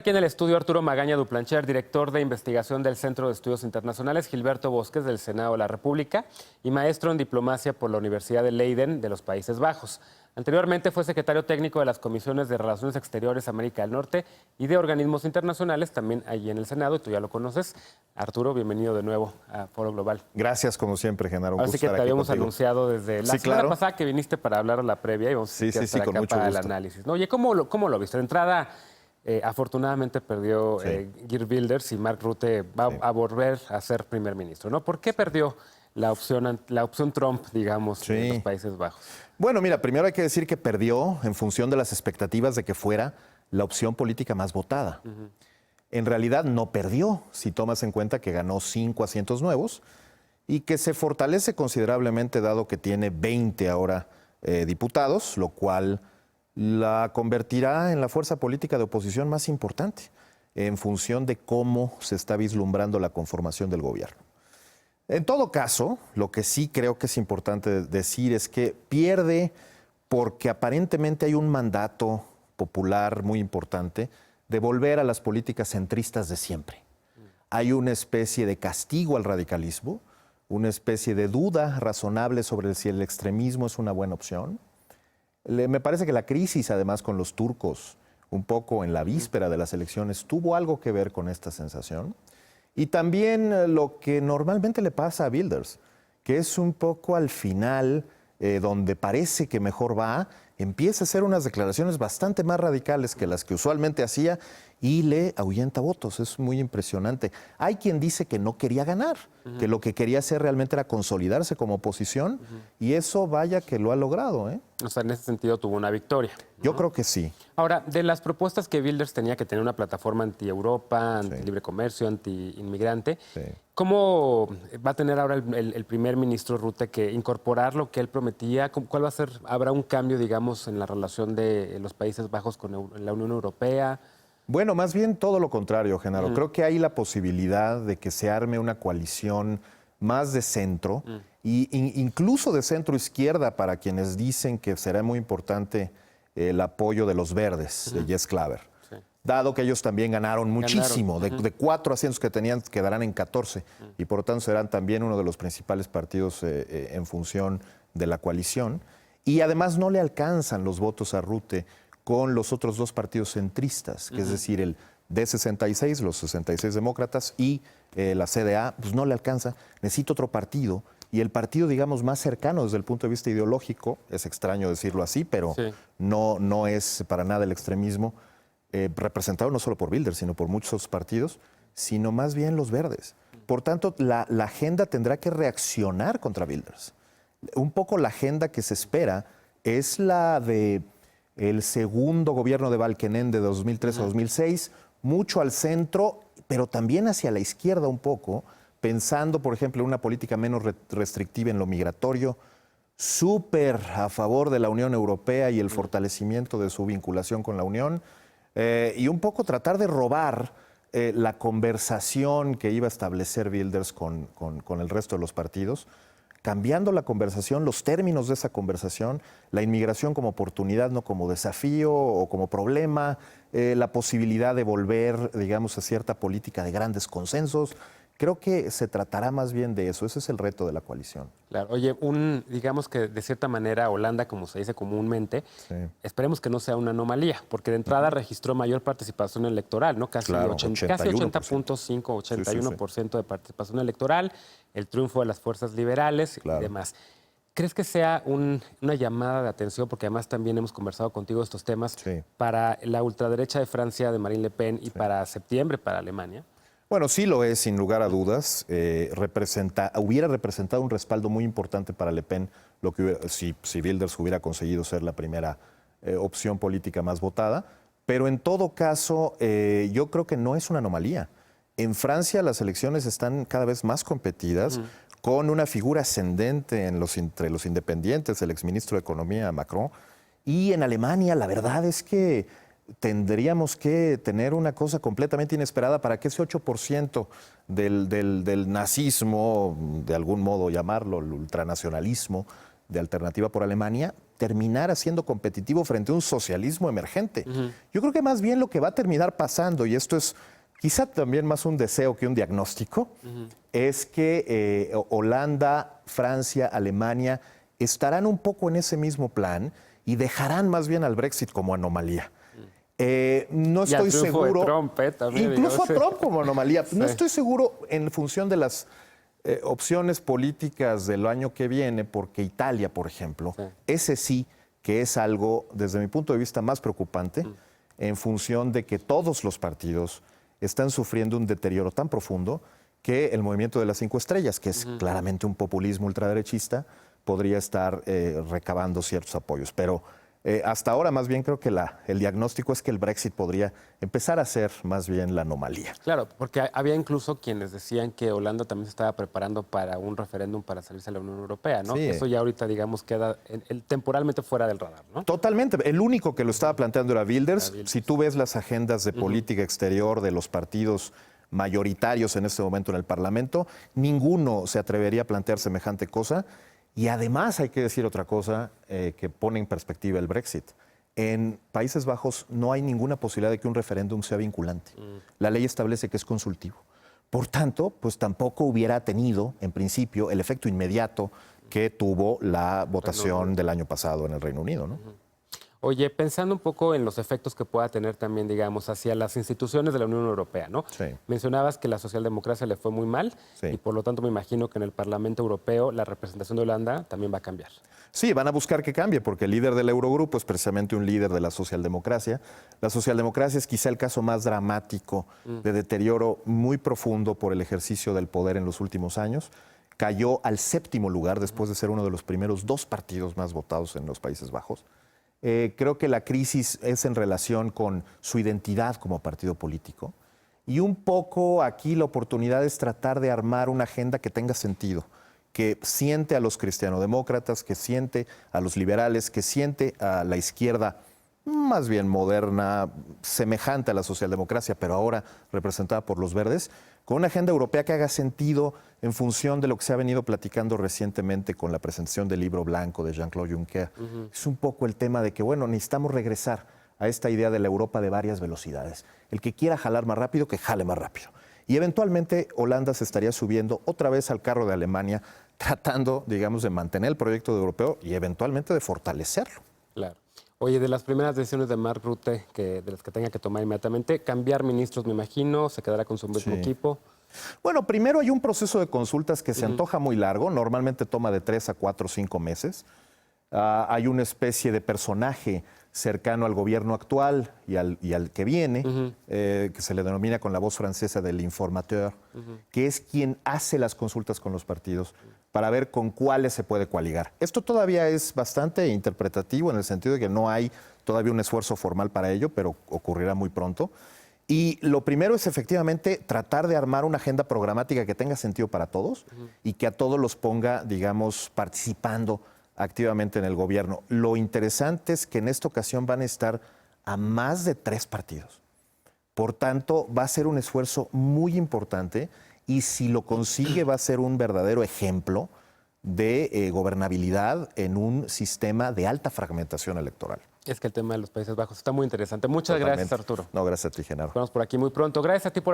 Aquí en el estudio Arturo Magaña Duplancher, director de investigación del Centro de Estudios Internacionales, Gilberto Bosques del Senado de la República y maestro en diplomacia por la Universidad de Leiden de los Países Bajos. Anteriormente fue secretario técnico de las Comisiones de Relaciones Exteriores América del Norte y de organismos internacionales, también allí en el Senado, y tú ya lo conoces. Arturo, bienvenido de nuevo a Foro Global. Gracias, como siempre, Genaro. Ahora sí que te habíamos anunciado desde la semana pasada que viniste para hablar a la previa y vamos a estar acá para el análisis, ¿no? Oye, ¿cómo lo viste? De entrada, afortunadamente perdió Geert Wilders y Mark Rutte va a volver a ser primer ministro, ¿no? ¿Por qué perdió la opción Trump, digamos, en los Países Bajos? Bueno, mira, primero hay que decir que perdió en función de las expectativas de que fuera la opción política más votada. En realidad no perdió, si tomas en cuenta que ganó 5 asientos nuevos y que se fortalece considerablemente dado que tiene 20 ahora diputados, lo cual la convertirá en la fuerza política de oposición más importante en función de cómo se está vislumbrando la conformación del gobierno. En todo caso, lo que sí creo que es importante decir es que pierde porque aparentemente hay un mandato popular muy importante de volver a las políticas centristas de siempre. Hay una especie de castigo al radicalismo, una especie de duda razonable sobre si el extremismo es una buena opción. Me parece que la crisis, además, con los turcos, un poco en la víspera de las elecciones, tuvo algo que ver con esta sensación. Y también lo que normalmente le pasa a Wilders, que es un poco al final, donde parece que mejor va, empieza a hacer unas declaraciones bastante más radicales que las que usualmente hacía y le ahuyenta votos. Es muy impresionante. Hay quien dice que no quería ganar, que lo que quería hacer realmente era consolidarse como oposición y eso vaya que lo ha logrado, ¿eh? O sea, en ese sentido tuvo una victoria, ¿no? Yo creo que sí. Ahora, de las propuestas que Wilders tenía, que tener una plataforma anti-Europa, anti-libre comercio, anti-inmigrante, ¿cómo va a tener ahora el primer ministro Rutte que incorporar lo que él prometía? ¿Cuál va a ser? ¿Habrá un cambio, digamos, en la relación de los Países Bajos con la Unión Europea? Bueno, más bien todo lo contrario, Genaro. Creo que hay la posibilidad de que se arme una coalición más de centro, incluso de centro-izquierda, para quienes dicen que será muy importante el apoyo de los verdes, de Jess Klaver. Dado que ellos también ganaron muchísimo, de 4 asientos que tenían, quedarán en 14, y por lo tanto serán también uno de los principales partidos en función de la coalición. Y además no le alcanzan los votos a Rutte con los otros dos partidos centristas, que es decir, el D66, los 66 demócratas y la CDA, pues no le alcanza, necesita otro partido. Y el partido, digamos, más cercano desde el punto de vista ideológico, es extraño decirlo así, pero no es para nada el extremismo, representado no solo por Wilders, sino por muchos otros partidos, sino más bien los verdes. Por tanto, la agenda tendrá que reaccionar contra Wilders. Un poco la agenda que se espera es la de el segundo gobierno de Balkenende de 2003 a 2006, mucho al centro, pero también hacia la izquierda un poco, pensando, por ejemplo, en una política menos restrictiva en lo migratorio, súper a favor de la Unión Europea y el fortalecimiento de su vinculación con la Unión, y un poco tratar de robar la conversación que iba a establecer Wilders con el resto de los partidos, cambiando la conversación, los términos de esa conversación, la inmigración como oportunidad, no como desafío o como problema, la posibilidad de volver, digamos, a cierta política de grandes consensos. Creo que se tratará más bien de eso. Ese es el reto de la coalición. Claro. Oye, digamos que de cierta manera Holanda, como se dice comúnmente, esperemos que no sea una anomalía, porque de entrada registró mayor participación electoral, ¿no? Casi 80.5, 81% de participación electoral, el triunfo de las fuerzas liberales y demás. ¿Crees que sea una llamada de atención, porque además también hemos conversado contigo de estos temas, para la ultraderecha de Francia, de Marine Le Pen, y para septiembre, para Alemania? Bueno, sí lo es, sin lugar a dudas. Hubiera representado un respaldo muy importante para Le Pen, si Wilders hubiera conseguido ser la primera opción política más votada. Pero en todo caso, yo creo que no es una anomalía. En Francia las elecciones están cada vez más competidas, con una figura ascendente entre los independientes, el exministro de Economía Macron. Y en Alemania la verdad es que tendríamos que tener una cosa completamente inesperada para que ese 8% del nazismo, de algún modo llamarlo, el ultranacionalismo, de Alternativa por Alemania terminara siendo competitivo frente a un socialismo emergente. Yo creo que más bien lo que va a terminar pasando, y esto es quizá también más un deseo que un diagnóstico, es que Holanda, Francia, Alemania estarán un poco en ese mismo plan y dejarán más bien al Brexit como anomalía. No estoy seguro. De Trump, también, incluso a Trump como anomalía. Sí. No estoy seguro en función de las opciones políticas del año que viene, porque Italia, por ejemplo, ese sí que es algo, desde mi punto de vista, más preocupante, en función de que todos los partidos están sufriendo un deterioro tan profundo que el movimiento de las 5 estrellas, que es claramente un populismo ultraderechista, podría estar recabando ciertos apoyos. Pero hasta ahora más bien creo que el diagnóstico es que el Brexit podría empezar a ser más bien la anomalía. Claro, porque había incluso quienes decían que Holanda también se estaba preparando para un referéndum para salirse de la Unión Europea, ¿no? Sí. Eso ya ahorita, digamos, queda temporalmente fuera del radar, ¿no? Totalmente. El único que lo estaba planteando era Wilders. Si tú ves las agendas de política exterior de los partidos mayoritarios en este momento en el Parlamento, ninguno se atrevería a plantear semejante cosa. Y además hay que decir otra cosa que pone en perspectiva el Brexit. En Países Bajos no hay ninguna posibilidad de que un referéndum sea vinculante. La ley establece que es consultivo. Por tanto, pues tampoco hubiera tenido, en principio, el efecto inmediato que tuvo la votación del año pasado en el Reino Unido, ¿no? Oye, pensando un poco en los efectos que pueda tener también, digamos, hacia las instituciones de la Unión Europea, ¿no? Sí. Mencionabas que la socialdemocracia le fue muy mal y por lo tanto me imagino que en el Parlamento Europeo la representación de Holanda también va a cambiar. Sí, van a buscar que cambie porque el líder del Eurogrupo es precisamente un líder de la socialdemocracia. La socialdemocracia es quizá el caso más dramático de deterioro muy profundo por el ejercicio del poder en los últimos años. Cayó al 7º lugar después de ser uno de los primeros 2 partidos más votados en los Países Bajos. Creo que la crisis es en relación con su identidad como partido político y un poco aquí la oportunidad es tratar de armar una agenda que tenga sentido, que siente a los cristianodemócratas, que siente a los liberales, que siente a la izquierda más bien moderna, semejante a la socialdemocracia, pero ahora representada por los verdes, con una agenda europea que haga sentido en función de lo que se ha venido platicando recientemente con la presentación del libro blanco de Jean-Claude Juncker. Es un poco el tema de que, bueno, necesitamos regresar a esta idea de la Europa de varias velocidades. El que quiera jalar más rápido, que jale más rápido. Y eventualmente Holanda se estaría subiendo otra vez al carro de Alemania, tratando, digamos, de mantener el proyecto europeo y eventualmente de fortalecerlo. Claro. Oye, de las primeras decisiones de Mark Rutte, de las que tenga que tomar inmediatamente, cambiar ministros, me imagino, se quedará con su mismo equipo. Bueno, primero hay un proceso de consultas que se antoja muy largo, normalmente toma de 3 a 4 o 5 meses. Hay una especie de personaje cercano al gobierno actual y al que viene, que se le denomina con la voz francesa del informateur, que es quien hace las consultas con los partidos para ver con cuáles se puede coaligar. Esto todavía es bastante interpretativo en el sentido de que no hay todavía un esfuerzo formal para ello, pero ocurrirá muy pronto. Y lo primero es efectivamente tratar de armar una agenda programática que tenga sentido para todos y que a todos los ponga, digamos, participando activamente en el gobierno. Lo interesante es que en esta ocasión van a estar a más de 3 partidos. Por tanto, va a ser un esfuerzo muy importante y si lo consigue va a ser un verdadero ejemplo de gobernabilidad en un sistema de alta fragmentación electoral. Es que el tema de los Países Bajos está muy interesante. Muchas gracias, Arturo. No, gracias a ti, Genaro. Nos vemos por aquí muy pronto. Gracias a ti por